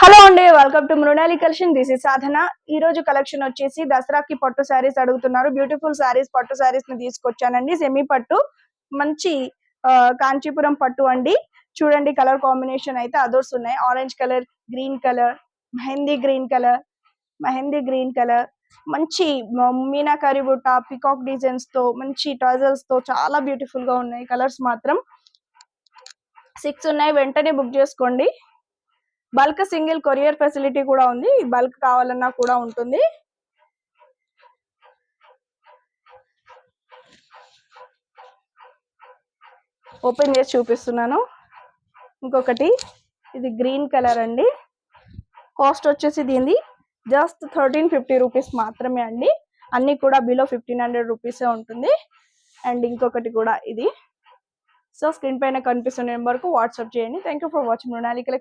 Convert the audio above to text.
Hello అండి, welcome to Mrinali collection. This is Sadhana. ఈ రోజు కలెక్షన్ వచ్చేసి దసరాకి పట్టు శారీస్ అడుగుతున్నారు. బ్యూటిఫుల్ శారీస్, పట్టు శారీస్ ని తీసుకొచ్చానండి. సెమీ పట్టు, మంచి కాంచీపురం పట్టు అండి. చూడండి, కలర్ కాంబినేషన్ అయితే అదర్స్ ఉన్నాయి. Orange colour, green colour, mehndi green colour, మంచి మీనాకారి బుట్ట, పికాక్ డిజైన్స్ తో, మంచి టజల్స్ తో చాలా బ్యూటిఫుల్ గా ఉన్నాయి. కలర్స్ మాత్రం 6 ఉన్నాయి. వెంటనే బుక్ చేసుకోండి. బల్క్ సింగిల్ కొరియర్ ఫెసిలిటీ కూడా ఉంది. బల్క్ కావాలన్నా కూడా ఉంటుంది. ఓపెన్ చేసి చూపిస్తున్నాను. ఇంకొకటి, ఇది గ్రీన్ కలర్ అండి. కాస్ట్ వచ్చేసి దీనిది జస్ట్ 1350 రూపీస్ మాత్రమే అండి. అన్ని కూడా బిలో 1500 రూపీసే ఉంటుంది. అండ్ ఇంకొకటి కూడా ఇది. సో స్క్రీన్ పైన కనిపిస్తున్న నెంబర్ కు వాట్సాప్ చేయండి. Thank you for watching Mrinali collection.